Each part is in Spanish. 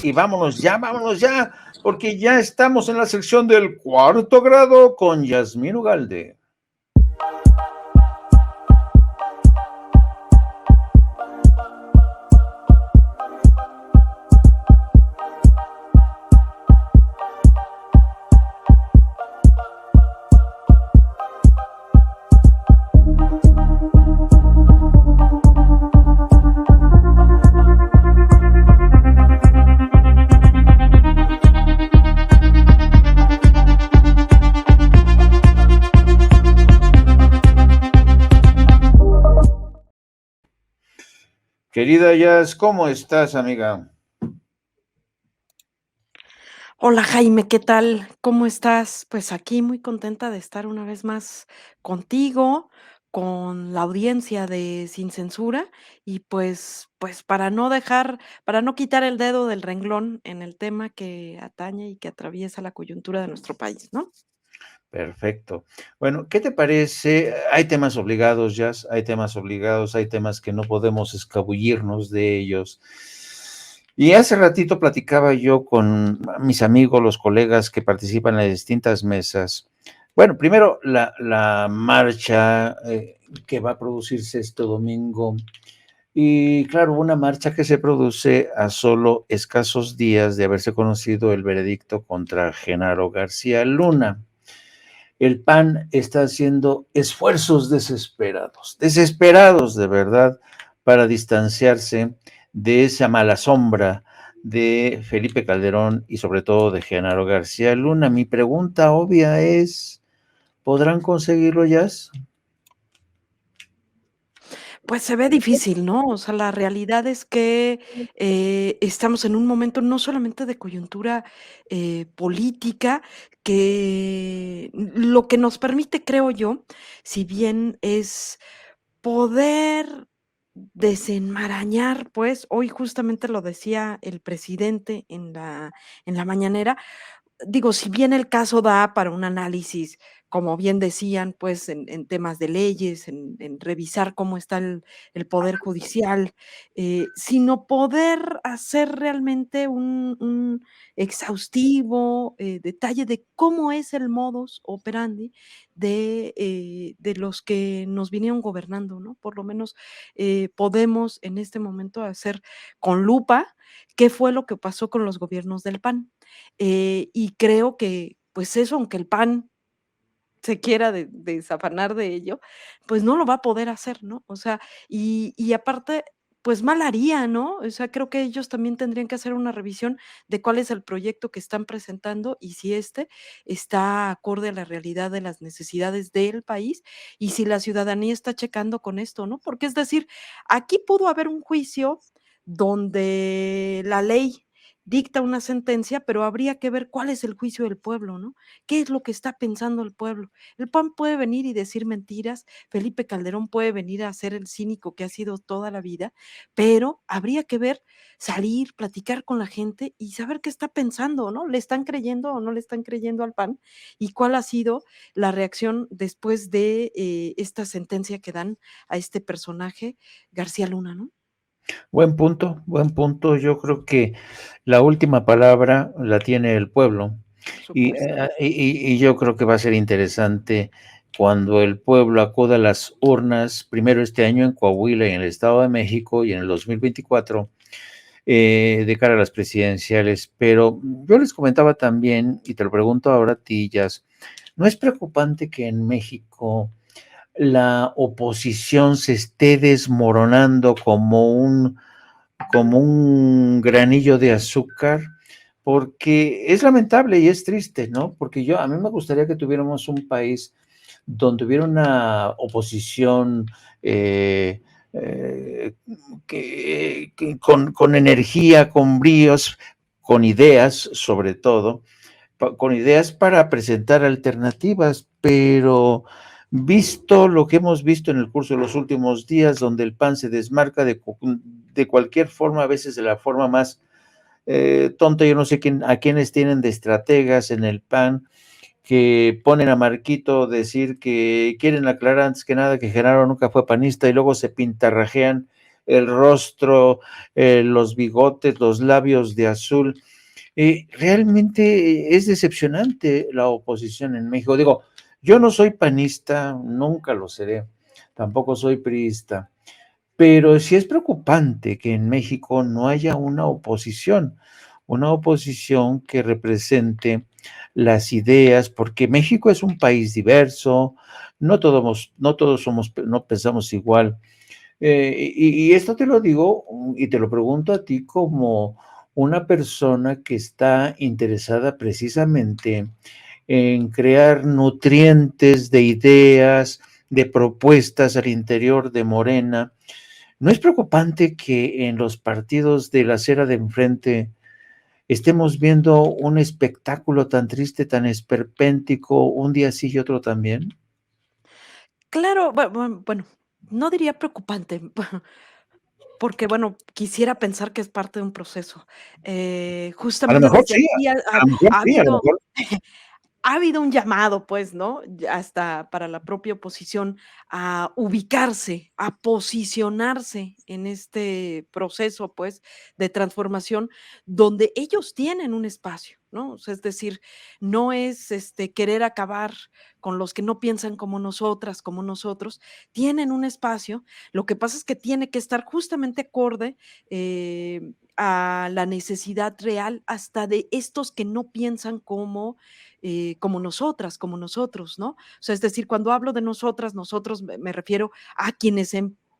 y vámonos ya, porque ya estamos en la sección del cuarto grado con Yasmín Ugalde. Querida Yas, ¿cómo estás, amiga? Hola Jaime, ¿qué tal? ¿Cómo estás? Pues aquí muy contenta de estar una vez más contigo, con la audiencia de Sin Censura y pues para no quitar el dedo del renglón en el tema que atañe y que atraviesa la coyuntura de nuestro país, ¿no? Perfecto. Bueno, ¿qué te parece? Hay temas obligados, Jazz, hay temas obligados, hay temas que no podemos escabullirnos de ellos. Y hace ratito platicaba yo con mis amigos, los colegas que participan en las distintas mesas. Bueno, primero la marcha que va a producirse este domingo. Y claro, una marcha que se produce a solo escasos días de haberse conocido el veredicto contra Genaro García Luna. El PAN está haciendo esfuerzos desesperados de verdad, para distanciarse de esa mala sombra de Felipe Calderón y sobre todo de Genaro García Luna. Mi pregunta obvia es, ¿podrán conseguirlo, Jazz? Pues se ve difícil, ¿no? O sea, la realidad es que estamos en un momento no solamente de coyuntura política, que lo que nos permite, creo yo, si bien es poder desenmarañar, pues, hoy justamente lo decía el presidente en la mañanera, digo, si bien el caso da para un análisis, como bien decían, pues, en temas de leyes, en revisar cómo está el poder judicial, sino poder hacer realmente un exhaustivo, detalle de cómo es el modus operandi de los que nos vinieron gobernando, ¿no? Por lo menos, podemos en este momento hacer con lupa qué fue lo que pasó con los gobiernos del PAN. Y creo que, pues eso, aunque el PAN se quiera desafanar de ello, pues no lo va a poder hacer, ¿no? O sea, y aparte, pues mal haría, ¿no? O sea, creo que ellos también tendrían que hacer una revisión de cuál es el proyecto que están presentando y si este está acorde a la realidad de las necesidades del país y si la ciudadanía está checando con esto, ¿no? Porque es decir, aquí pudo haber un juicio donde la ley dicta una sentencia, pero habría que ver cuál es el juicio del pueblo, ¿no? ¿Qué es lo que está pensando el pueblo? El PAN puede venir y decir mentiras, Felipe Calderón puede venir a ser el cínico que ha sido toda la vida, pero habría que ver, salir, platicar con la gente y saber qué está pensando, ¿no? ¿Le están creyendo o no le están creyendo al PAN? ¿Y cuál ha sido la reacción después de esta sentencia que dan a este personaje, García Luna, ¿no? Buen punto, buen punto. Yo creo que la última palabra la tiene el pueblo Por y, supuesto. y yo creo que va a ser interesante cuando el pueblo acuda a las urnas, primero este año en Coahuila y en el Estado de México y en el 2024, de cara a las presidenciales. Pero yo les comentaba también, y te lo pregunto ahora a ti, Jazz, ¿no es preocupante que en México la oposición se esté desmoronando como un granillo de azúcar? Porque es lamentable y es triste, ¿no? Porque a mí me gustaría que tuviéramos un país donde hubiera una oposición eh, eh, con energía, con bríos, con ideas, sobre todo, con ideas para presentar alternativas, pero visto lo que hemos visto en el curso de los últimos días, donde el PAN se desmarca de cualquier forma, a veces de la forma más tonta, yo no sé a quiénes tienen de estrategas en el PAN, que ponen a Marquito decir que quieren aclarar antes que nada que Genaro nunca fue panista y luego se pintarrajean el rostro, los bigotes, los labios de azul. Realmente es decepcionante la oposición en México. Digo, yo no soy panista, nunca lo seré, tampoco soy priista, pero sí es preocupante que en México no haya una oposición que represente las ideas, porque México es un país diverso, no todos somos, no pensamos igual. Y esto te lo digo y te lo pregunto a ti como una persona que está interesada precisamente en crear nutrientes de ideas, de propuestas al interior de Morena. ¿No es preocupante que en los partidos de la acera de enfrente estemos viendo un espectáculo tan triste, tan esperpéntico, un día sí y otro también? Claro, bueno, no diría preocupante, porque, bueno, quisiera pensar que es parte de un proceso. A lo Justamente mejor desde sí, aquí a lo mejor ha sí, a lo habido mejor. ha habido un llamado, pues, ¿no? Ya hasta para la propia oposición a ubicarse, a posicionarse en este proceso, pues, de transformación, donde ellos tienen un espacio, ¿no? O sea, es decir, no es, querer acabar con los que no piensan como nosotras, como nosotros, tienen un espacio. Lo que pasa es que tiene que estar justamente acorde, a la necesidad real hasta de estos que no piensan como nosotras, como nosotros, ¿no? O sea, es decir, cuando hablo de nosotras, nosotros me refiero a quienes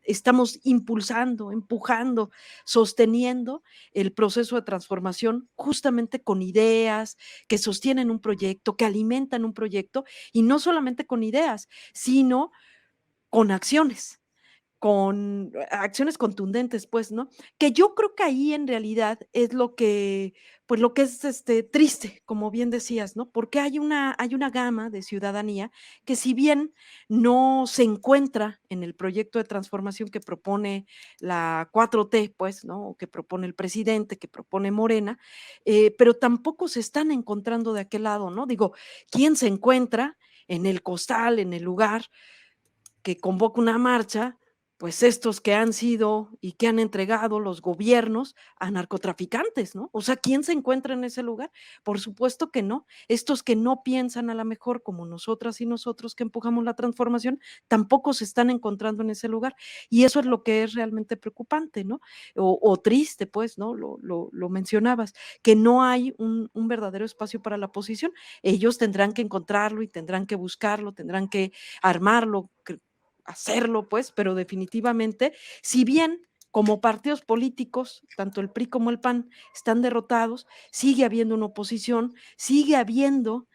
estamos impulsando, empujando, sosteniendo el proceso de transformación justamente con ideas que sostienen un proyecto, que alimentan un proyecto, y no solamente con ideas, sino con acciones. Con acciones contundentes, pues, ¿no? Que yo creo que ahí en realidad es lo que, pues, lo que es, triste, como bien decías, ¿no? Porque hay una gama de ciudadanía que si bien no se encuentra en el proyecto de transformación que propone la 4T, pues, ¿no? O que propone el presidente, que propone Morena, pero tampoco se están encontrando de aquel lado, ¿no? Digo, ¿quién se encuentra en el costal, en el lugar que convoca una marcha, pues estos que han sido y que han entregado los gobiernos a narcotraficantes, ¿no? O sea, ¿quién se encuentra en ese lugar? Por supuesto que no. Estos que no piensan a la mejor como nosotras y nosotros que empujamos la transformación, tampoco se están encontrando en ese lugar. Y eso es lo que es realmente preocupante, ¿no? O triste, pues, ¿no? Lo mencionabas, que no hay un verdadero espacio para la oposición. Ellos tendrán que encontrarlo y tendrán que buscarlo, tendrán que armarlo, hacerlo, pues, pero definitivamente, si bien como partidos políticos, tanto el PRI como el PAN están derrotados, sigue habiendo una oposición, sigue habiendo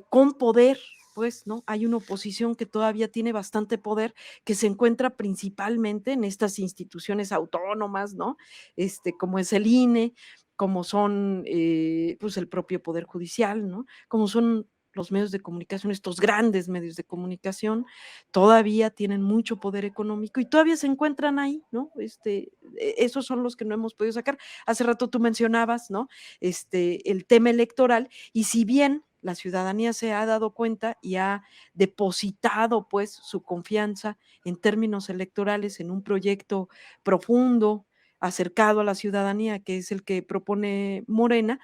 con poder, pues, ¿no? Hay una oposición que todavía tiene bastante poder, que se encuentra principalmente en estas instituciones autónomas, ¿no? Como es el INE, como son, pues, el propio Poder Judicial, ¿no? Como son los medios de comunicación, estos grandes medios de comunicación, todavía tienen mucho poder económico y todavía se encuentran ahí, ¿no? Esos son los que no hemos podido sacar. Hace rato tú mencionabas, ¿no? El tema electoral y si bien la ciudadanía se ha dado cuenta y ha depositado pues su confianza en términos electorales en un proyecto profundo, acercado a la ciudadanía, que es el que propone Morena,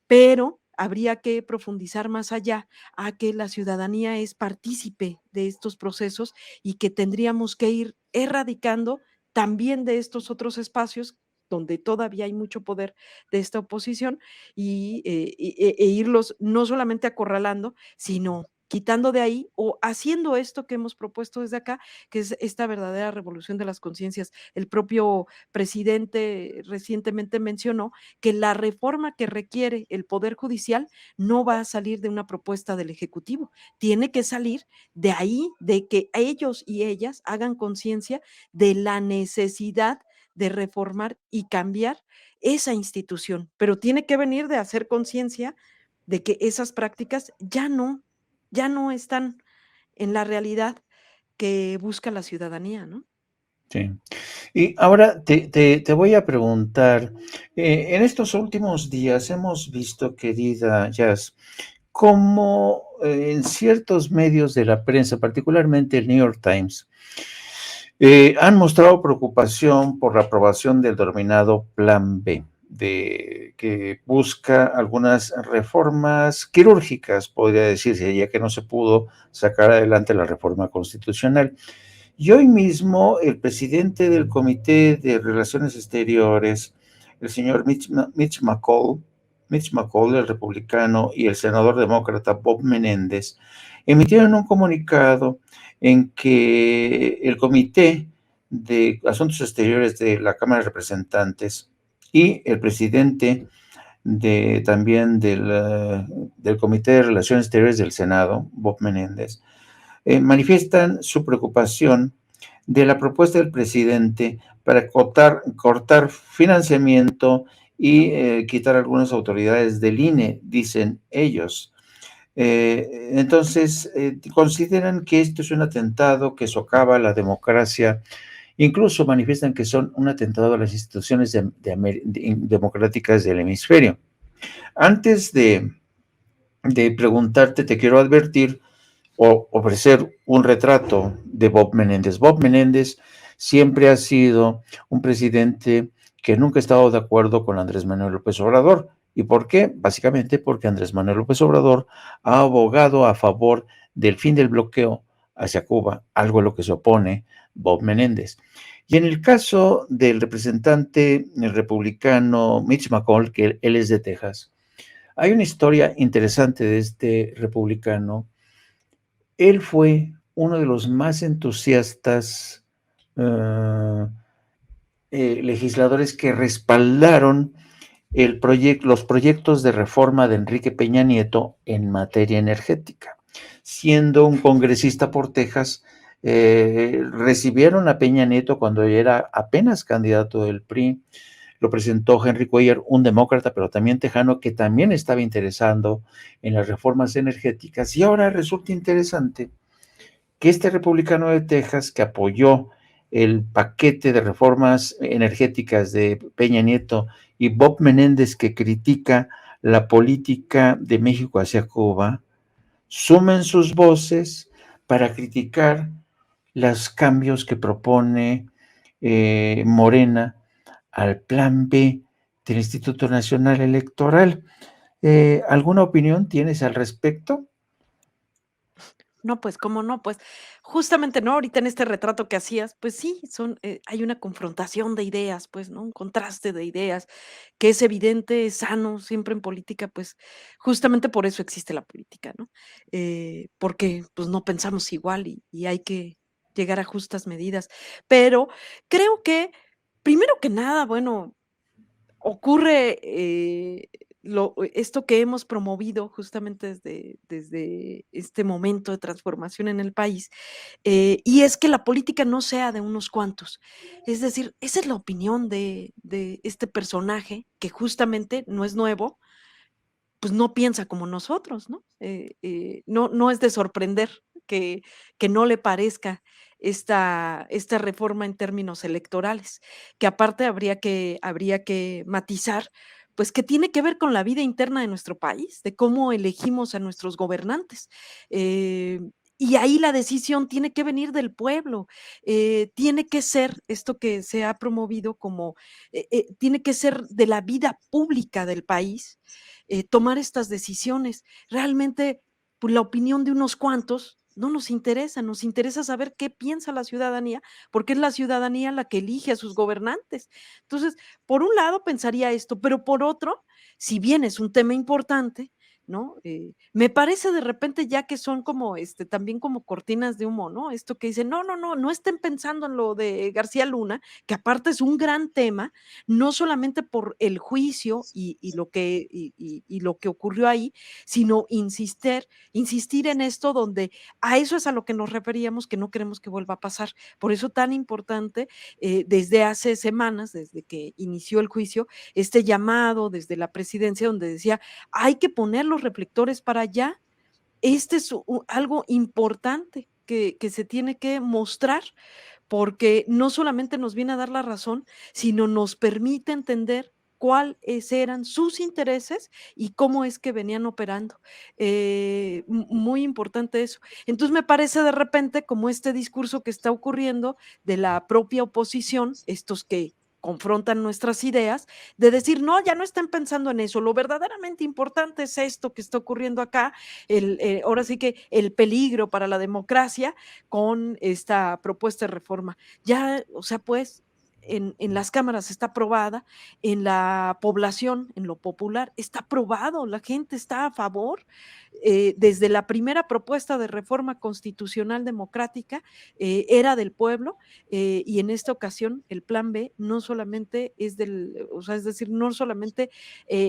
pero habría que profundizar más allá a que la ciudadanía es partícipe de estos procesos y que tendríamos que ir erradicando también de estos otros espacios donde todavía hay mucho poder de esta oposición e irlos no solamente acorralando, sino quitando de ahí o haciendo esto que hemos propuesto desde acá, que es esta verdadera revolución de las conciencias. El propio presidente recientemente mencionó que la reforma que requiere el Poder Judicial no va a salir de una propuesta del Ejecutivo, tiene que salir de ahí, de que ellos y ellas hagan conciencia de la necesidad de reformar y cambiar esa institución, pero tiene que venir de hacer conciencia de que esas prácticas ya no están en la realidad que busca la ciudadanía, ¿no? Sí. Y ahora te voy a preguntar, en estos últimos días hemos visto, querida Jazz, cómo en ciertos medios de la prensa, particularmente el New York Times, Han mostrado preocupación por la aprobación del denominado Plan B, que busca algunas reformas quirúrgicas, podría decirse, ya que no se pudo sacar adelante la reforma constitucional. Y hoy mismo el presidente del Comité de Relaciones Exteriores, el señor Mitch McConnell, el republicano, y el senador demócrata Bob Menéndez, emitieron un comunicado en que el Comité de Asuntos Exteriores de la Cámara de Representantes y el presidente también del Comité de Relaciones Exteriores del Senado, Bob Menéndez, manifiestan su preocupación de la propuesta del presidente para cortar financiamiento y quitar algunas autoridades del INE, dicen ellos. Entonces, consideran que esto es un atentado que socava la democracia, incluso manifiestan que son un atentado a las instituciones democráticas del hemisferio. Antes de preguntarte, te quiero advertir o ofrecer un retrato de Bob Menéndez. Bob Menéndez siempre ha sido un presidente que nunca ha estado de acuerdo con Andrés Manuel López Obrador. ¿Y por qué? Básicamente porque Andrés Manuel López Obrador ha abogado a favor del fin del bloqueo hacia Cuba, algo a lo que se opone Bob Menéndez. Y en el caso del representante el republicano Mitch McConnell, que él es de Texas, hay una historia interesante de este republicano. Él fue uno de los más entusiastas legisladores que respaldaron los proyectos de reforma de Enrique Peña Nieto en materia energética. Siendo un congresista por Texas, recibieron a Peña Nieto cuando era apenas candidato del PRI. Lo presentó Henry Cuellar, un demócrata, pero también tejano, que también estaba interesado en las reformas energéticas. Y ahora resulta interesante que este republicano de Texas, que apoyó el paquete de reformas energéticas de Peña Nieto, y Bob Menéndez, que critica la política de México hacia Cuba, sumen sus voces para criticar los cambios que propone Morena al plan B del Instituto Nacional Electoral. ¿Alguna opinión tienes al respecto? No, pues, ¿cómo no? Pues, justamente, ¿no? Ahorita en este retrato que hacías, pues sí, hay una confrontación de ideas, pues, ¿no? Un contraste de ideas que es evidente, es sano, siempre en política, pues, justamente por eso existe la política, ¿no? Porque, pues, no pensamos igual y hay que llegar a justas medidas. Pero creo que, primero que nada, bueno, ocurre, esto que hemos promovido justamente desde este momento de transformación en el país, y es que la política no sea de unos cuantos. Es decir, esa es la opinión de este personaje, que justamente no es nuevo, pues no piensa como nosotros, ¿no? No es de sorprender que no le parezca esta reforma en términos electorales, que aparte habría que matizar, pues, que tiene que ver con la vida interna de nuestro país, de cómo elegimos a nuestros gobernantes. Eh, y ahí la decisión tiene que venir del pueblo, tiene que ser esto que se ha promovido como, tiene que ser de la vida pública del país, tomar estas decisiones. Realmente, pues, la opinión de unos cuantos no nos interesa saber qué piensa la ciudadanía, porque es la ciudadanía la que elige a sus gobernantes. Entonces, por un lado pensaría esto, pero por otro, si bien es un tema importante, ¿no? Me parece de repente ya que son como, también como cortinas de humo, ¿no? Esto que dicen: "No, no, no, no estén pensando en lo de García Luna", que aparte es un gran tema, no solamente por el juicio y lo que ocurrió ahí, sino insistir en esto donde a eso es a lo que nos referíamos, que no queremos que vuelva a pasar. Por eso tan importante, desde hace semanas, desde que inició el juicio, este llamado desde la presidencia donde decía: "Hay que poner los reflectores para allá". Este es algo importante que se tiene que mostrar, porque no solamente nos viene a dar la razón, sino nos permite entender cuáles eran sus intereses y cómo es que venían operando. Muy importante eso. Entonces me parece de repente como este discurso que está ocurriendo de la propia oposición, estos que confrontan nuestras ideas, de decir, no, ya no estén pensando en eso, lo verdaderamente importante es esto que está ocurriendo acá, ahora sí que el peligro para la democracia con esta propuesta de reforma. Ya, o sea, pues en las cámaras está aprobada, en la población, en lo popular, está aprobado, la gente está a favor. Desde la primera propuesta de reforma constitucional democrática era del pueblo, y en esta ocasión el plan B no solamente es del, o sea, es decir, no solamente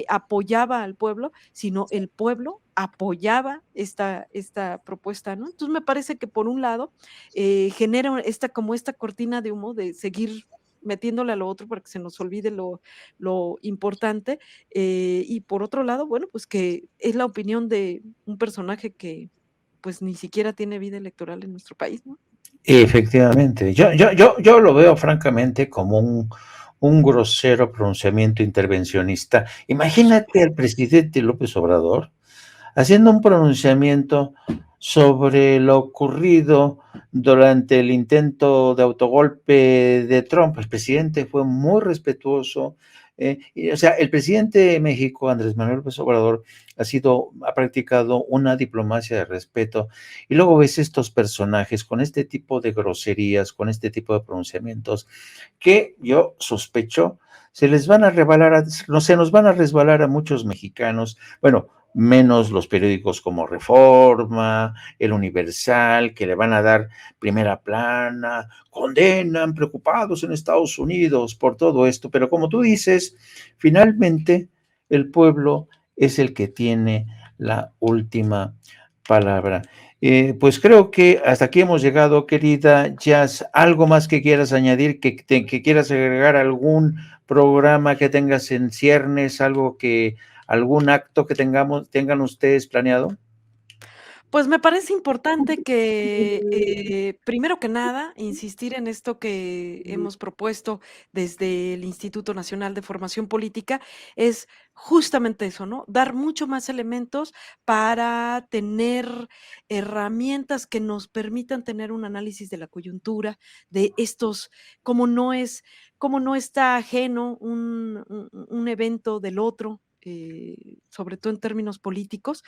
apoyaba al pueblo, sino el pueblo apoyaba esta propuesta, ¿no? Entonces me parece que por un lado genera como esta cortina de humo de seguir metiéndole a lo otro para que se nos olvide lo importante. Y por otro lado, bueno, pues que es la opinión de un personaje que pues ni siquiera tiene vida electoral en nuestro país, ¿no? Efectivamente, yo lo veo francamente como un grosero pronunciamiento intervencionista. Imagínate al presidente López Obrador haciendo un pronunciamiento sobre lo ocurrido durante el intento de autogolpe de Trump. El presidente fue muy respetuoso. O sea, el presidente de México, Andrés Manuel López Obrador, ha practicado una diplomacia de respeto, y luego ves estos personajes con este tipo de groserías, con este tipo de pronunciamientos, que yo sospecho se les van a rebalar, no se nos van a resbalar a muchos mexicanos, bueno, menos los periódicos como Reforma, El Universal, que le van a dar primera plana, condenan preocupados en Estados Unidos por todo esto, pero como tú dices, finalmente el pueblo es el que tiene la última palabra. Pues creo que hasta aquí hemos llegado, querida Jazz. ¿Algo más que quieras añadir, que quieras agregar, algún programa que tengas en ciernes, algún acto que tengan ustedes planeado? Pues me parece importante que, primero que nada, insistir en esto que hemos propuesto desde el Instituto Nacional de Formación Política, es justamente eso, ¿no? Dar mucho más elementos para tener herramientas que nos permitan tener un análisis de la coyuntura, de estos, cómo no está ajeno un evento del otro, sobre todo en términos políticos,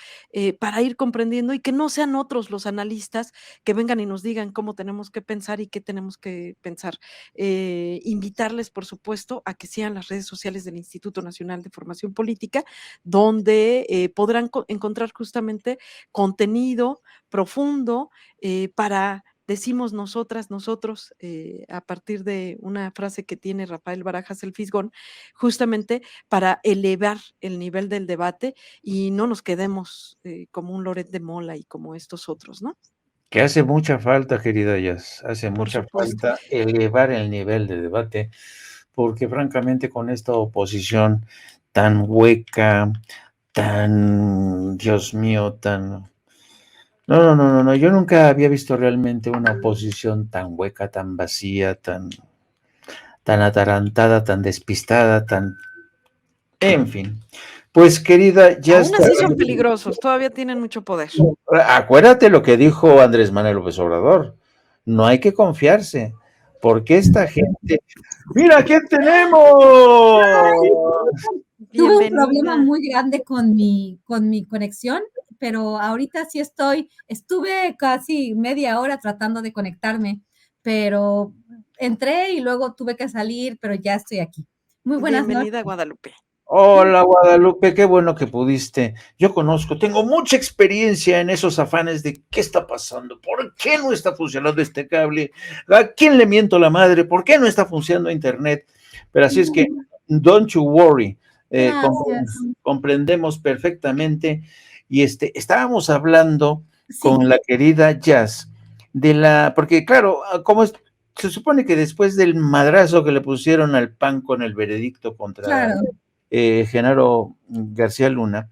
para ir comprendiendo y que no sean otros los analistas que vengan y nos digan cómo tenemos que pensar y qué tenemos que pensar. Invitarles, por supuesto, a que sigan las redes sociales del Instituto Nacional de Formación Política, donde podrán encontrar justamente contenido profundo para decimos nosotras, nosotros, a partir de una frase que tiene Rafael Barajas el Fisgón, justamente para elevar el nivel del debate y no nos quedemos como un Loret de Mola y como estos otros, ¿no? Que hace mucha falta, querida Jazz, hace Por mucha supuesto. falta elevar el nivel de debate, porque francamente con esta oposición tan hueca, tan, Dios mío, tan... No, yo nunca había visto realmente una oposición tan hueca, tan vacía, tan atarantada, tan despistada, En fin, pues querida Jazz, Aún así son peligrosos, todavía tienen mucho poder. acuérdate lo que dijo Andrés Manuel López Obrador, no hay que confiarse, porque esta gente... ¡Mira quién tenemos! Tuve un problema Bienvenida. muy grande con mi conexión, pero ahorita sí estuve casi media hora tratando de conectarme, pero entré y luego tuve que salir, pero ya estoy aquí. Muy buenas noches. Bienvenida a Guadalupe. Hola Guadalupe, qué bueno que pudiste. Yo tengo mucha experiencia en esos afanes de qué está pasando, por qué no está funcionando este cable, a quién le miento la madre, por qué no está funcionando internet. Pero así es que, don't you worry, Gracias. comprendemos perfectamente. Y estábamos hablando Sí, con la querida Jazz porque claro, se supone que después del madrazo que le pusieron al PAN con el veredicto contra claro. Genaro García Luna,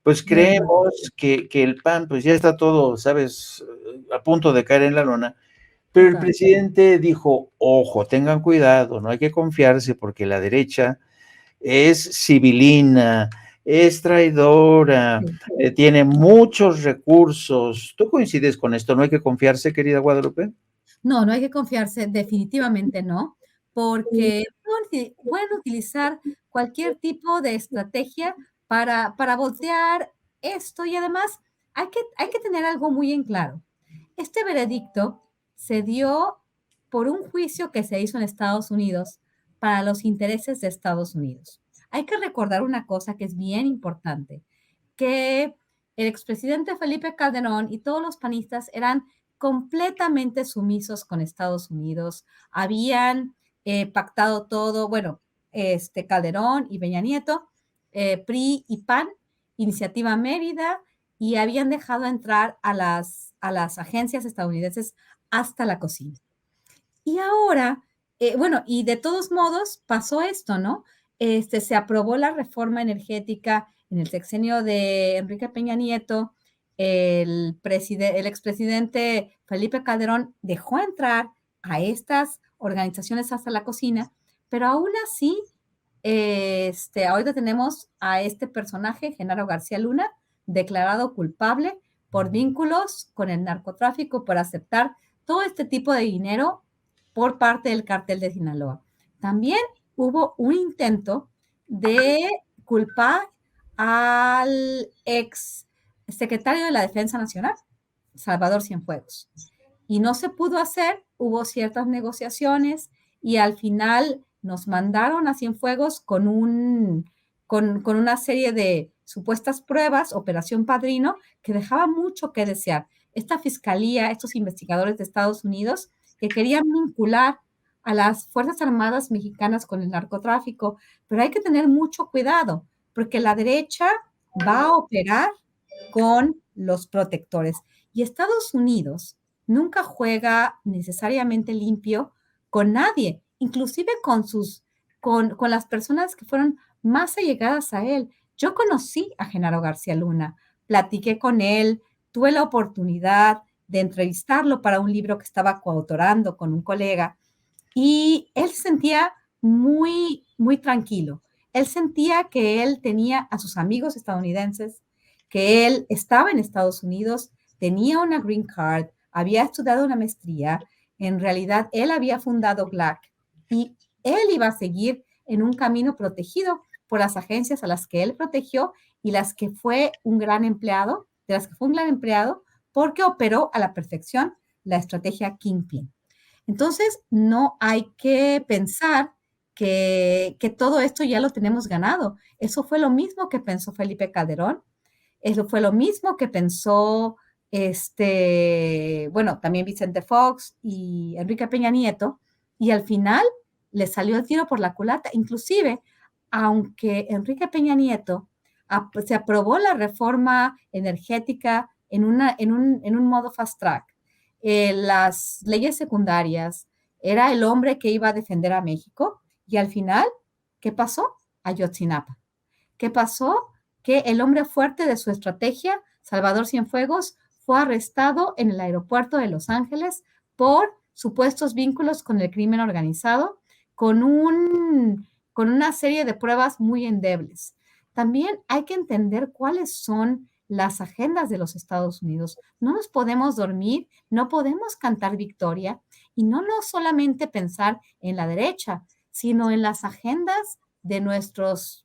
pues creemos que el PAN pues ya está todo, sabes, a punto de caer en la lona, pero el Exacto. presidente dijo, ojo, tengan cuidado, no hay que confiarse porque la derecha es civilina, es traidora, Sí. tiene muchos recursos. ¿Tú coincides con esto? ¿No hay que confiarse, querida Guadalupe? No, no hay que confiarse, definitivamente no, porque pueden utilizar cualquier tipo de estrategia para voltear esto y además hay que tener algo muy en claro. Este veredicto se dio por un juicio que se hizo en Estados Unidos para los intereses de Estados Unidos. Hay que recordar una cosa que es bien importante, que el expresidente Felipe Calderón y todos los panistas eran completamente sumisos con Estados Unidos, habían pactado todo, bueno, Calderón y Peña Nieto, PRI y PAN, Iniciativa Mérida, y habían dejado entrar a las agencias estadounidenses hasta la cocina. Y ahora, bueno, y de todos modos pasó esto, ¿no? Se aprobó la reforma energética en el sexenio de Enrique Peña Nieto. El expresidente Felipe Calderón dejó entrar a estas organizaciones hasta la cocina, pero aún así, ahorita tenemos a este personaje, Genaro García Luna, declarado culpable por vínculos con el narcotráfico, por aceptar todo este tipo de dinero por parte del cártel de Sinaloa. También hubo un intento de culpar al ex secretario de la Defensa Nacional, Salvador Cienfuegos. Y no se pudo hacer, hubo ciertas negociaciones y al final nos mandaron a Cienfuegos con una serie de supuestas pruebas, Operación Padrino, que dejaba mucho que desear. Esta fiscalía, estos investigadores de Estados Unidos, que querían vincular a las Fuerzas Armadas mexicanas con el narcotráfico, pero hay que tener mucho cuidado, porque la derecha va a operar con los protectores. Y Estados Unidos nunca juega necesariamente limpio con nadie, inclusive con las personas que fueron más allegadas a él. Yo conocí a Genaro García Luna, platiqué con él, tuve la oportunidad de entrevistarlo para un libro que estaba coautorando con un colega y él se sentía muy, muy tranquilo. Él sentía que él tenía a sus amigos estadounidenses, que él estaba en Estados Unidos, tenía una green card, había estudiado una maestría, en realidad él había fundado GLAC y él iba a seguir en un camino protegido por las agencias a las que él protegió y las que fue un gran empleado, de las que fue un gran empleado, porque operó a la perfección la estrategia Kingpin. Entonces, no hay que pensar que todo esto ya lo tenemos ganado. Eso fue lo mismo que pensó Felipe Calderón, eso fue lo mismo que pensó, bueno, también Vicente Fox y Enrique Peña Nieto, y al final le salió el tiro por la culata. Inclusive, aunque Enrique Peña Nieto se aprobó la reforma energética en un modo fast track, las leyes secundarias, era el hombre que iba a defender a México, y al final, ¿qué pasó? Ayotzinapa. ¿Qué pasó? Que el hombre fuerte de su estrategia, Salvador Cienfuegos, fue arrestado en el aeropuerto de Los Ángeles por supuestos vínculos con el crimen organizado, con una serie de pruebas muy endebles. También hay que entender cuáles son las agendas de los Estados Unidos. No nos podemos dormir, no podemos cantar victoria y no solamente pensar en la derecha, sino en las agendas de nuestros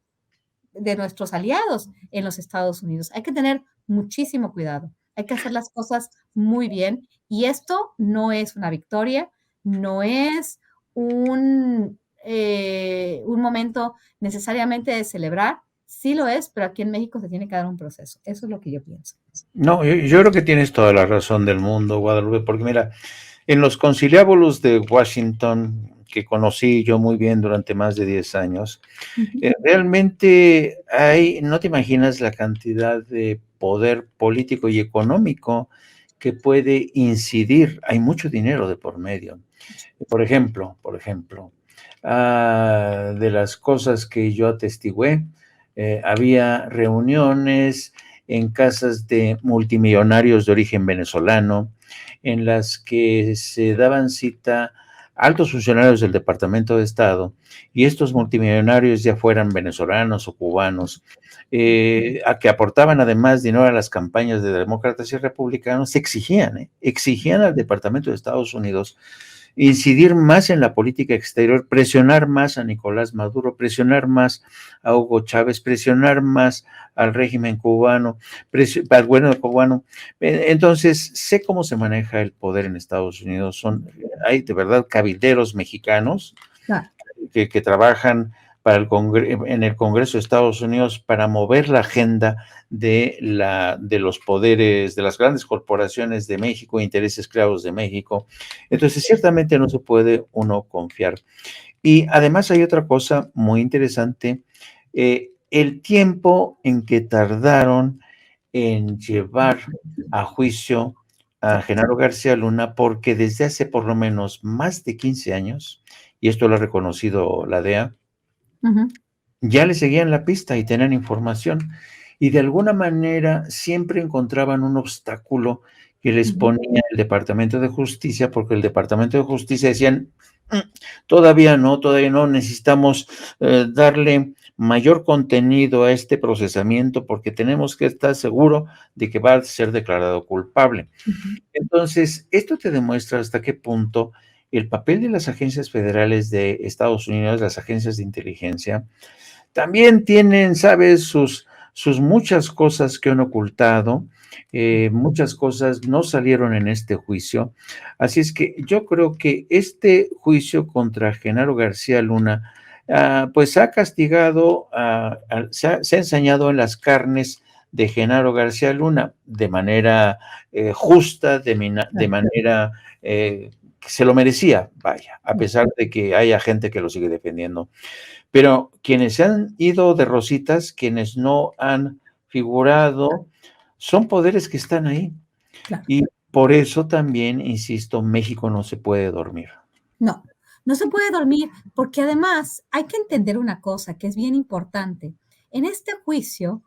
aliados en los Estados Unidos. Hay que tener muchísimo cuidado, hay que hacer las cosas muy bien y esto no es una victoria, no es un momento necesariamente de celebrar, sí lo es, pero aquí en México se tiene que dar un proceso. Eso es lo que yo pienso. No, yo creo que tienes toda la razón del mundo, Guadalupe, porque mira, en los conciliábulos de Washington, que conocí yo muy bien durante más de 10 años, realmente no te imaginas la cantidad de poder político y económico que puede incidir. Hay mucho dinero de por medio. Por ejemplo, de las cosas que yo atestigué, había reuniones en casas de multimillonarios de origen venezolano, en las que se daban cita altos funcionarios del Departamento de Estado, y estos multimillonarios, ya fueran venezolanos o cubanos, a que aportaban además dinero a las campañas de demócratas y republicanos, exigían al Departamento de Estados Unidos incidir más en la política exterior, presionar más a Nicolás Maduro, presionar más a Hugo Chávez, presionar más al régimen cubano, al gobierno cubano. Entonces, sé cómo se maneja el poder en Estados Unidos. Hay de verdad cabilderos mexicanos que trabajan para en el Congreso de Estados Unidos para mover la agenda de los poderes, de las grandes corporaciones de México, intereses creados de México. Entonces, ciertamente no se puede uno confiar. Y además hay otra cosa muy interesante, el tiempo en que tardaron en llevar a juicio a Genaro García Luna, porque desde hace por lo menos más de 15 años, y esto lo ha reconocido la DEA, ya le seguían la pista y tenían información, y de alguna manera siempre encontraban un obstáculo que les ponía el Departamento de Justicia, porque el Departamento de Justicia decían, todavía no, necesitamos darle mayor contenido a este procesamiento porque tenemos que estar seguro de que va a ser declarado culpable. Entonces, esto te demuestra hasta qué punto el papel de las agencias federales de Estados Unidos, las agencias de inteligencia, también tienen, sabes, sus muchas cosas que han ocultado, muchas cosas no salieron en este juicio. Así es que yo creo que este juicio contra Genaro García Luna, pues ha castigado, se ha ensañado en las carnes de Genaro García Luna de manera justa, de manera que se lo merecía, vaya, a pesar de que haya gente que lo sigue defendiendo. Pero quienes se han ido de rositas, quienes no han figurado, son poderes que están ahí. Claro. Y por eso también, insisto, México no se puede dormir. No, no se puede dormir porque además hay que entender una cosa que es bien importante. En este juicio,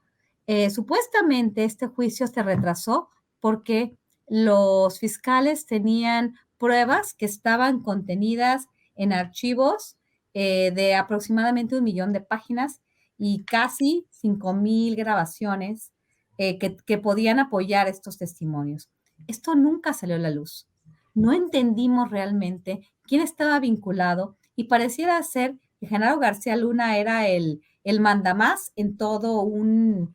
supuestamente este juicio se retrasó porque los fiscales tenían pruebas que estaban contenidas en archivos de aproximadamente 1 millón de páginas y casi 5,000 grabaciones que podían apoyar estos testimonios. Esto nunca salió a la luz. No entendimos realmente quién estaba vinculado y pareciera ser que Genaro García Luna era el mandamás en todo un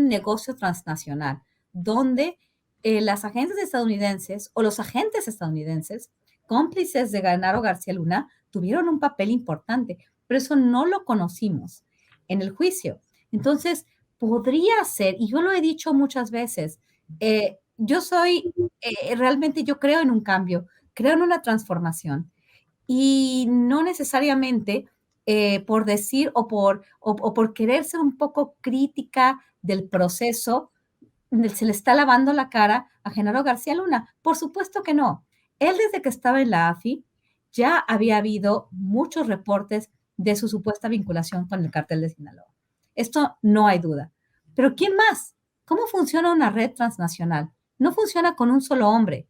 negocio transnacional, donde las agencias estadounidenses o los agentes estadounidenses, cómplices de Genaro García Luna, tuvieron un papel importante, pero eso no lo conocimos en el juicio. Entonces, podría ser, y yo lo he dicho muchas veces, yo soy, realmente yo creo en un cambio, creo en una transformación y no necesariamente por decir o por querer ser un poco crítica del proceso, se le está lavando la cara a Genaro García Luna. Por supuesto que no. Él desde que estaba en la AFI ya había habido muchos reportes de su supuesta vinculación con el cártel de Sinaloa. Esto no hay duda. Pero ¿quién más? ¿Cómo funciona una red transnacional? No funciona con un solo hombre.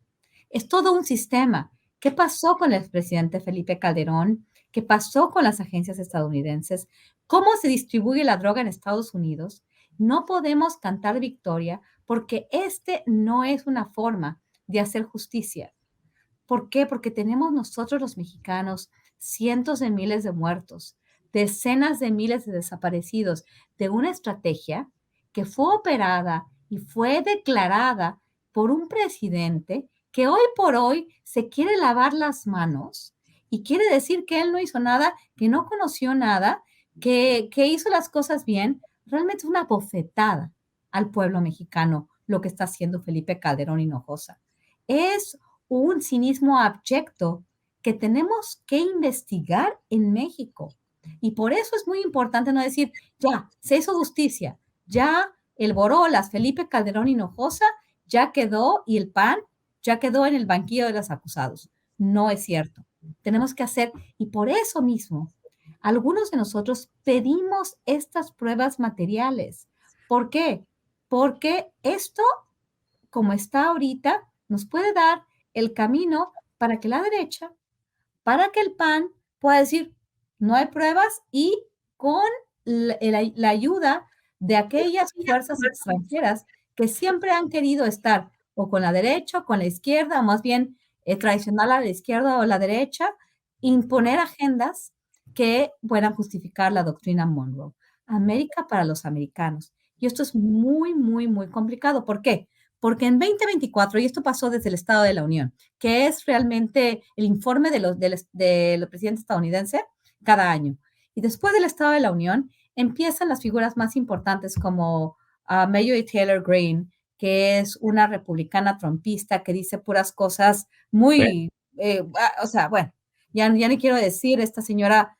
Es todo un sistema. ¿Qué pasó con el expresidente Felipe Calderón? ¿Qué pasó con las agencias estadounidenses? ¿Cómo se distribuye la droga en Estados Unidos? No podemos cantar victoria porque este no es una forma de hacer justicia. ¿Por qué? Porque tenemos nosotros los mexicanos cientos de miles de muertos, decenas de miles de desaparecidos, de una estrategia que fue operada y fue declarada por un presidente que hoy por hoy se quiere lavar las manos y quiere decir que él no hizo nada, que no conoció nada, que hizo las cosas bien. Realmente es una bofetada al pueblo mexicano lo que está haciendo Felipe Calderón Hinojosa. Es un cinismo abyecto que tenemos que investigar en México. Y por eso es muy importante no decir, ya, se hizo justicia, ya el Borolas, Felipe Calderón Hinojosa, ya quedó y el PAN ya quedó en el banquillo de los acusados. No es cierto. Tenemos que hacer, y por eso mismo, algunos de nosotros pedimos estas pruebas materiales. ¿Por qué? Porque esto, como está ahorita, nos puede dar el camino para que la derecha para que el PAN pueda decir, no hay pruebas y con la ayuda de aquellas fuerzas extranjeras que siempre han querido estar o con la derecha o con la izquierda, o más bien traicionar a la izquierda o la derecha, imponer agendas que puedan justificar la doctrina Monroe. América para los americanos. Y esto es muy, muy, muy complicado. ¿Por qué? Porque en 2024, y esto pasó desde el Estado de la Unión, que es realmente el informe de los presidentes estadounidenses cada año. Y después del Estado de la Unión, empiezan las figuras más importantes como Marjorie Taylor Greene, que es una republicana trompista que dice puras cosas muy, o sea, bueno, ya ni quiero decir, esta señora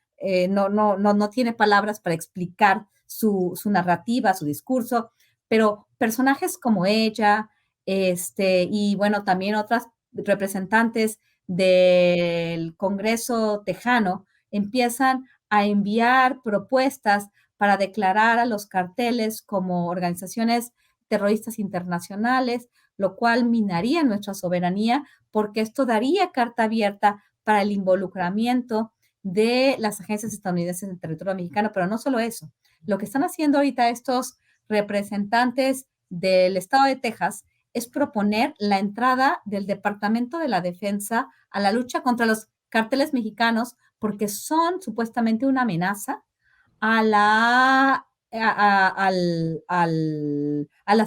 no tiene palabras para explicar su narrativa, su discurso, pero personajes como ella, y bueno, también otras representantes del Congreso tejano empiezan a enviar propuestas para declarar a los carteles como organizaciones terroristas internacionales, lo cual minaría nuestra soberanía porque esto daría carta abierta para el involucramiento de las agencias estadounidenses en el territorio mexicano, pero no solo eso. Lo que están haciendo ahorita estos representantes del estado de Texas es proponer la entrada del Departamento de la Defensa a la lucha contra los cárteles mexicanos porque son supuestamente una amenaza a la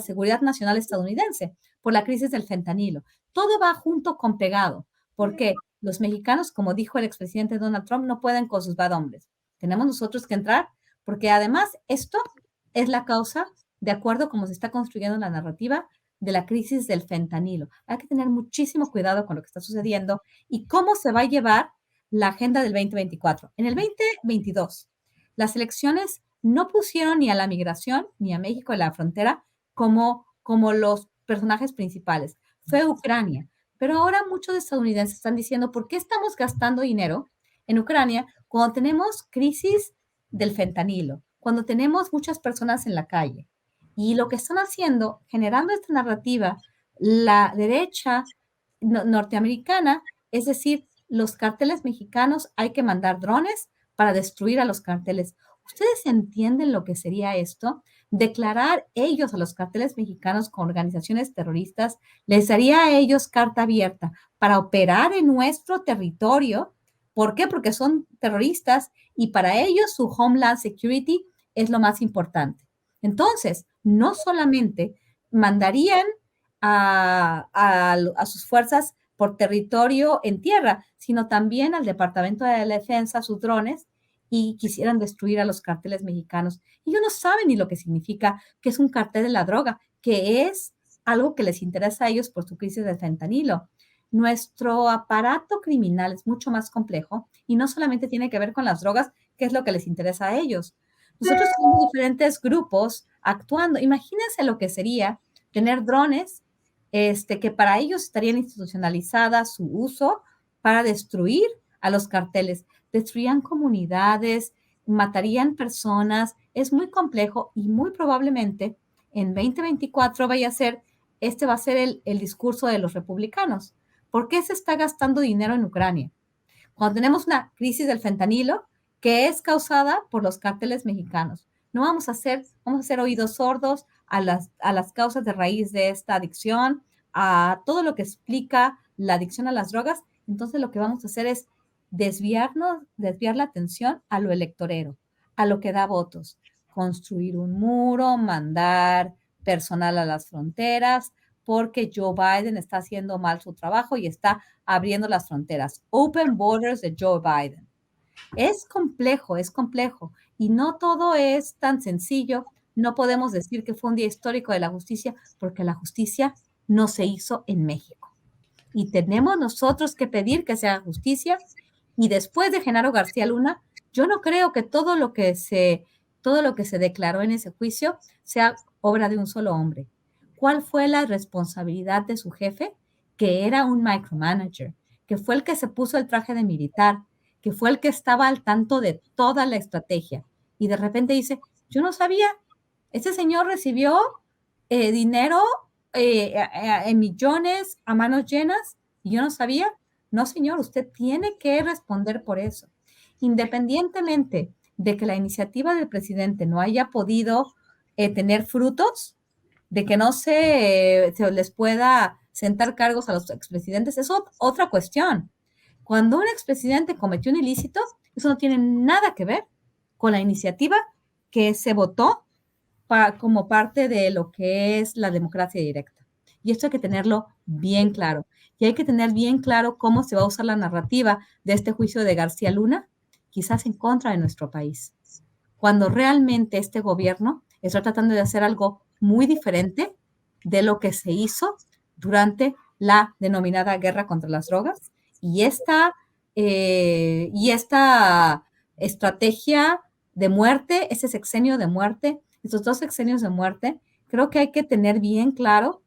seguridad nacional estadounidense por la crisis del fentanilo. Todo va junto con pegado, porque los mexicanos, como dijo el expresidente Donald Trump, no pueden con sus bad hombres. Tenemos nosotros que entrar, porque además esto es la causa, de acuerdo a cómo se está construyendo la narrativa, de la crisis del fentanilo. Hay que tener muchísimo cuidado con lo que está sucediendo y cómo se va a llevar la agenda del 2024. En el 2022, las elecciones no pusieron ni a la migración ni a México en la frontera como los personajes principales. Fue Ucrania. Pero ahora muchos estadounidenses están diciendo, ¿por qué estamos gastando dinero en Ucrania cuando tenemos crisis del fentanilo, cuando tenemos muchas personas en la calle? Y lo que están haciendo, generando esta narrativa, la derecha norteamericana, es decir, los carteles mexicanos hay que mandar drones para destruir a los carteles. ¿Ustedes entienden lo que sería esto? Declarar ellos a los carteles mexicanos como organizaciones terroristas les daría a ellos carta abierta para operar en nuestro territorio. ¿Por qué? Porque son terroristas y para ellos su Homeland Security es lo más importante. Entonces, no solamente mandarían a sus fuerzas por territorio en tierra, sino también al Departamento de la Defensa, sus drones, y quisieran destruir a los carteles mexicanos. Ellos no saben ni lo que significa que es un cartel de la droga, que es algo que les interesa a ellos por su crisis de fentanilo. Nuestro aparato criminal es mucho más complejo y no solamente tiene que ver con las drogas, que es lo que les interesa a ellos. Nosotros tenemos diferentes grupos actuando. Imagínense lo que sería tener drones que para ellos estarían institucionalizadas su uso para destruir a los carteles. Destruían comunidades, matarían personas. Es muy complejo y muy probablemente en 2024 va a ser el discurso de los republicanos. ¿Por qué se está gastando dinero en Ucrania? Cuando tenemos una crisis del fentanilo que es causada por los cárteles mexicanos. No vamos a hacer oídos sordos a las causas de raíz de esta adicción, a todo lo que explica la adicción a las drogas. Entonces lo que vamos a hacer es desviar la atención a lo electorero, a lo que da votos, construir un muro, mandar personal a las fronteras, porque Joe Biden está haciendo mal su trabajo y está abriendo las fronteras. Open borders de Joe Biden. Es complejo y no todo es tan sencillo. No podemos decir que fue un día histórico de la justicia porque la justicia no se hizo en México. Y tenemos nosotros que pedir que se haga justicia. Y después de Genaro García Luna, yo no creo que todo lo que se declaró en ese juicio sea obra de un solo hombre. ¿Cuál fue la responsabilidad de su jefe? Que era un micromanager, que fue el que se puso el traje de militar, que fue el que estaba al tanto de toda la estrategia. Y de repente dice, yo no sabía, ese señor recibió dinero en millones a manos llenas y yo no sabía. No, señor, usted tiene que responder por eso. Independientemente de que la iniciativa del presidente no haya podido tener frutos, de que no se les pueda sentar cargos a los expresidentes, es otra cuestión. Cuando un expresidente cometió un ilícito, eso no tiene nada que ver con la iniciativa que se votó como parte de lo que es la democracia directa. Y esto hay que tenerlo bien claro. Y hay que tener bien claro cómo se va a usar la narrativa de este juicio de García Luna, quizás en contra de nuestro país, cuando realmente este gobierno está tratando de hacer algo muy diferente de lo que se hizo durante la denominada guerra contra las drogas. Y esta estrategia de muerte, ese sexenio de muerte, estos 2 sexenios de muerte, creo que hay que tener bien claro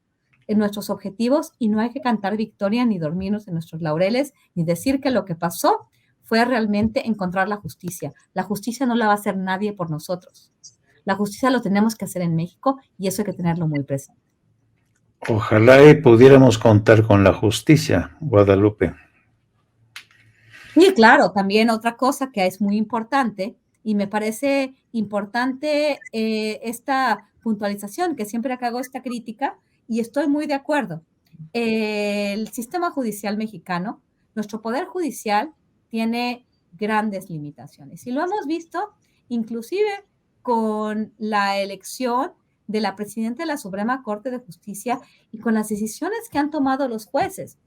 en nuestros objetivos y no hay que cantar victoria ni dormirnos en nuestros laureles ni decir que lo que pasó fue realmente encontrar la justicia. La justicia no la va a hacer nadie por nosotros. La justicia lo tenemos que hacer en México y eso hay que tenerlo muy presente. Ojalá y pudiéramos contar con la justicia, Guadalupe. Y claro, también otra cosa que es muy importante y me parece importante esta puntualización, que siempre que hago esta crítica y estoy muy de acuerdo. El sistema judicial mexicano, nuestro poder judicial tiene grandes limitaciones y lo hemos visto inclusive con la elección de la presidenta de la Suprema Corte de Justicia y con las decisiones que han tomado los jueces.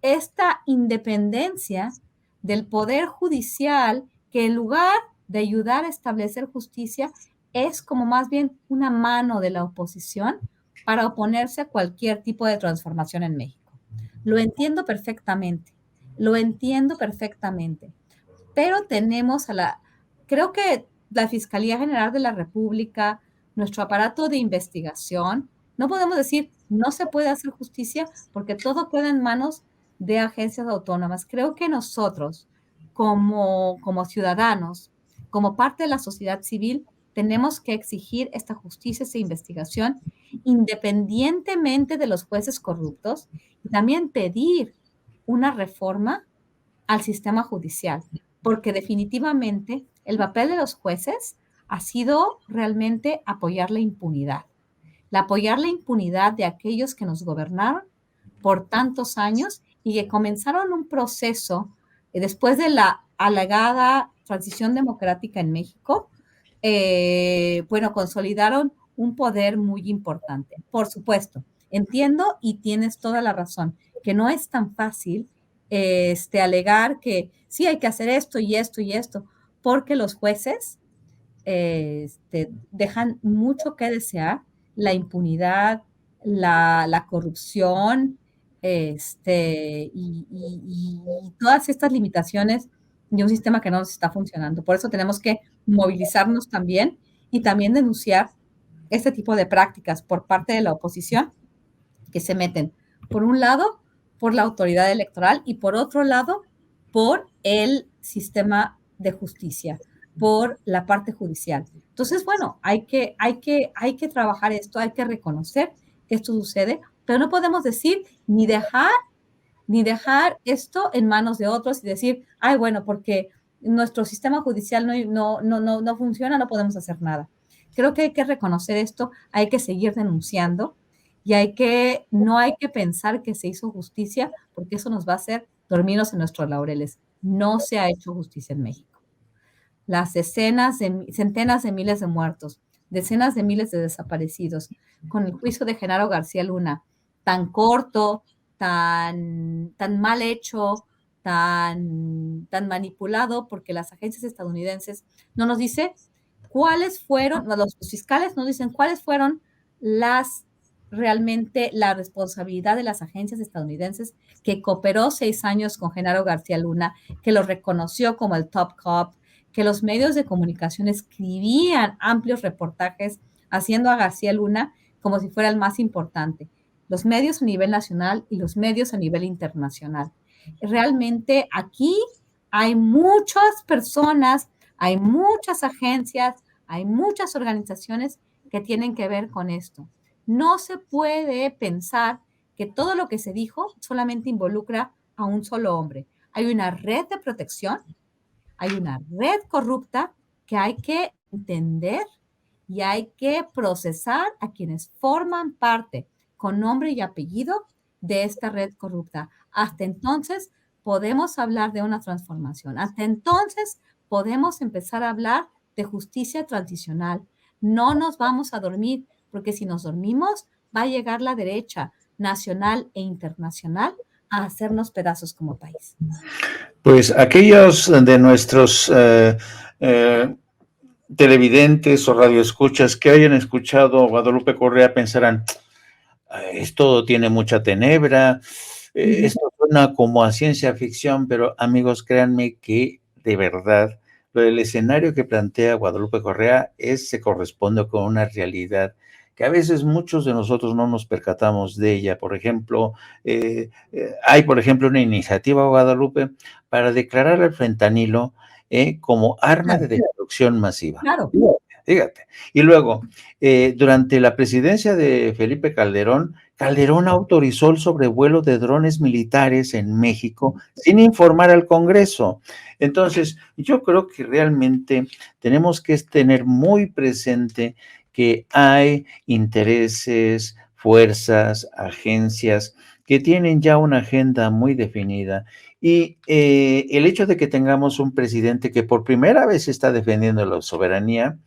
Esta independencia del poder judicial, que en lugar de ayudar a establecer justicia, es como más bien una mano de la oposición para oponerse a cualquier tipo de transformación en México. Lo entiendo perfectamente, pero tenemos creo que la Fiscalía General de la República, nuestro aparato de investigación, no podemos decir no se puede hacer justicia porque todo queda en manos de agencias autónomas. Creo que nosotros, como ciudadanos, como parte de la sociedad civil, tenemos que exigir esta justicia, esta investigación, independientemente de los jueces corruptos, y también pedir una reforma al sistema judicial, porque definitivamente el papel de los jueces ha sido realmente apoyar la impunidad de aquellos que nos gobernaron por tantos años y que comenzaron un proceso después de la alegada transición democrática en México, consolidaron un poder muy importante. Por supuesto, entiendo y tienes toda la razón, que no es tan fácil alegar que sí hay que hacer esto y esto y esto, porque los jueces dejan mucho que desear, la impunidad, la corrupción, y todas estas limitaciones de un sistema que no nos está funcionando. Por eso tenemos que movilizarnos también y también denunciar este tipo de prácticas por parte de la oposición que se meten, por un lado, por la autoridad electoral y por otro lado, por el sistema de justicia, por la parte judicial. Entonces, bueno, hay que trabajar esto, hay que reconocer que esto sucede, pero no podemos decir ni dejar esto en manos de otros y decir, ay, bueno, porque nuestro sistema judicial no funciona, no podemos hacer nada. Creo que hay que reconocer esto, hay que seguir denunciando y no hay que pensar que se hizo justicia, porque eso nos va a hacer dormirnos en nuestros laureles. No se ha hecho justicia en México. Las centenas de miles de muertos, decenas de miles de desaparecidos, con el juicio de Genaro García Luna, tan corto, tan mal hecho, tan manipulado, porque las agencias estadounidenses no nos dicen cuáles fueron, los fiscales nos dicen cuáles fueron realmente la responsabilidad de las agencias estadounidenses que cooperó 6 años con Genaro García Luna, que lo reconoció como el top cop, que los medios de comunicación escribían amplios reportajes haciendo a García Luna como si fuera el más importante. Los medios a nivel nacional y los medios a nivel internacional. Realmente aquí hay muchas personas, hay muchas agencias, hay muchas organizaciones que tienen que ver con esto. No se puede pensar que todo lo que se dijo solamente involucra a un solo hombre. Hay una red de protección, hay una red corrupta que hay que entender y hay que procesar a quienes forman parte con nombre y apellido de esta red corrupta. Hasta entonces podemos hablar de una transformación. Hasta entonces podemos empezar a hablar de justicia transicional. No nos vamos a dormir, porque si nos dormimos, va a llegar la derecha nacional e internacional a hacernos pedazos como país. Pues aquellos de nuestros televidentes o radioescuchas que hayan escuchado a Guadalupe Correa pensarán, esto tiene mucha tenebra, esto suena como a ciencia ficción, pero amigos, créanme que de verdad el escenario que plantea Guadalupe Correa se corresponde con una realidad que a veces muchos de nosotros no nos percatamos de ella. Por ejemplo, hay, por ejemplo, una iniciativa, Guadalupe, para declarar el fentanilo como arma de destrucción masiva. Claro. Fíjate. Y luego, durante la presidencia de Felipe Calderón, Calderón autorizó el sobrevuelo de drones militares en México sin informar al Congreso. Entonces, yo creo que realmente tenemos que tener muy presente que hay intereses, fuerzas, agencias que tienen ya una agenda muy definida. Y el hecho de que tengamos un presidente que por primera vez está defendiendo la soberanía,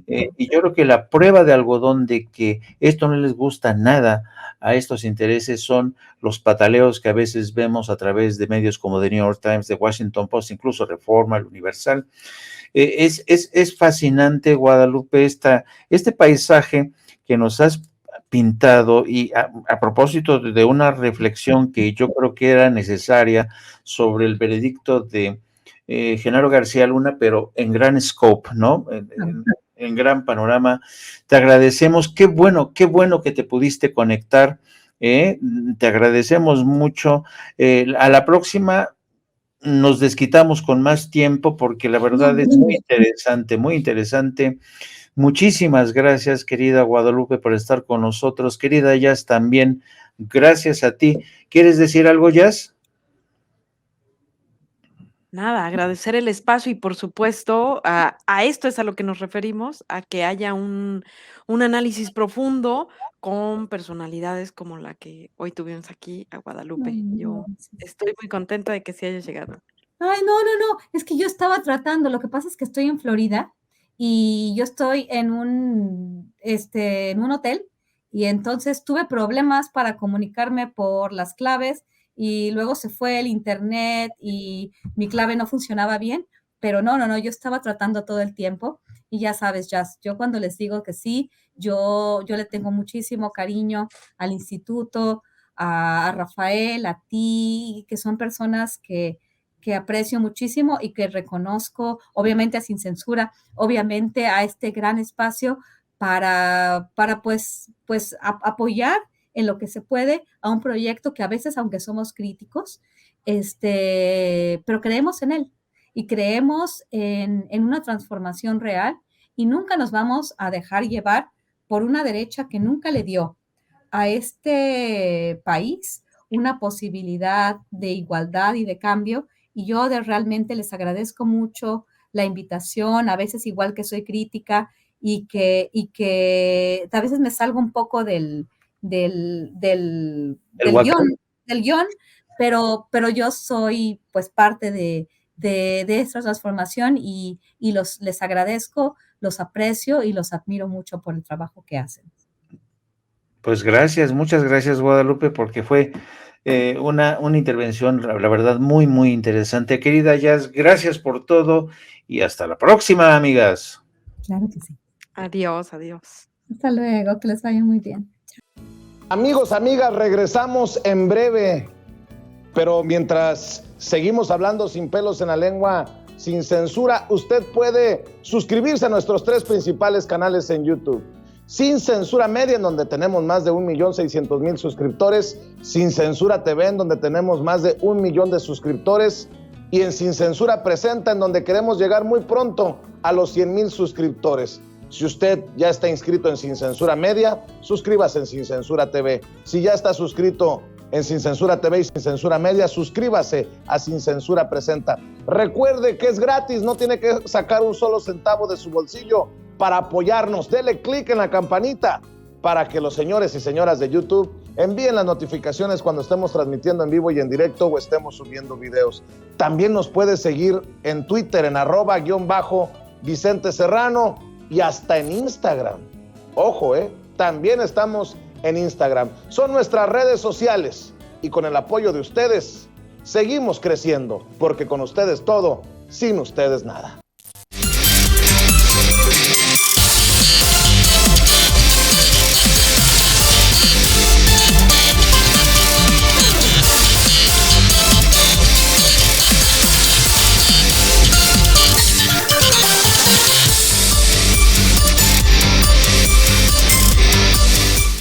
y yo creo que la prueba de algodón de que esto no les gusta nada a estos intereses son los pataleos que a veces vemos a través de medios como The New York Times, The Washington Post, incluso Reforma, el Universal. Es fascinante, Guadalupe, este paisaje que nos has pintado, y a propósito de una reflexión que yo creo que era necesaria sobre el veredicto de Genaro García Luna, pero en gran scope, ¿no? En gran panorama. Te agradecemos, qué bueno que te pudiste conectar, te agradecemos mucho. A la próxima nos desquitamos con más tiempo porque la verdad es muy interesante, muy interesante. Muchísimas gracias, querida Guadalupe, por estar con nosotros. Querida Jazz, también gracias a ti. ¿Quieres decir algo, Jazz? Nada, agradecer el espacio y por supuesto a esto es a lo que nos referimos, a que haya un análisis profundo con personalidades como la que hoy tuvimos aquí a Guadalupe. Yo estoy muy contenta de que sí haya llegado. Ay, no, es que yo estaba tratando, lo que pasa es que estoy en Florida y yo estoy en un hotel y entonces tuve problemas para comunicarme por las claves y luego se fue el internet y mi clave no funcionaba bien, pero no, yo estaba tratando todo el tiempo y ya sabes, Jazz, yo cuando les digo que sí, yo le tengo muchísimo cariño al instituto, a Rafael, a ti, que son personas que aprecio muchísimo y que reconozco, obviamente a Sin Censura, obviamente a este gran espacio para pues apoyar en lo que se puede a un proyecto que a veces, aunque somos críticos, pero creemos en él y creemos en una transformación real y nunca nos vamos a dejar llevar por una derecha que nunca le dio a este país una posibilidad de igualdad y de cambio. Y yo realmente les agradezco mucho la invitación, a veces igual que soy crítica y que a veces me salgo un poco del guión, pero yo soy pues parte de esta transformación y les agradezco, los aprecio y los admiro mucho por el trabajo que hacen. Pues gracias, muchas gracias, Guadalupe, porque fue una intervención, la verdad, muy, muy interesante. Querida Jazz, gracias por todo y hasta la próxima, amigas. Claro que sí. Adiós. Hasta luego, que les vaya muy bien. Amigos, amigas, regresamos en breve, pero mientras seguimos hablando sin pelos en la lengua, sin censura, usted puede suscribirse a nuestros 3 principales canales en YouTube. Sin Censura Media, en donde tenemos más de 1,600,000 suscriptores, Sin Censura TV, en donde tenemos más de 1 millón de suscriptores, y en Sin Censura Presenta, en donde queremos llegar muy pronto a los 100,000 suscriptores. Si usted ya está inscrito en Sin Censura Media, suscríbase en Sin Censura TV. Si ya está suscrito en Sin Censura TV y Sin Censura Media. Suscríbase a Sin Censura Presenta. Recuerde que es gratis, no tiene que sacar un solo centavo de su bolsillo para apoyarnos. Dele clic en la campanita para que los señores y señoras de YouTube envíen las notificaciones cuando estemos transmitiendo en vivo y en directo o estemos subiendo videos. También nos puede seguir en Twitter en @Vicente Serrano y hasta en Instagram. Ojo, también estamos en Instagram. Son nuestras redes sociales y con el apoyo de ustedes seguimos creciendo, porque con ustedes todo, sin ustedes nada.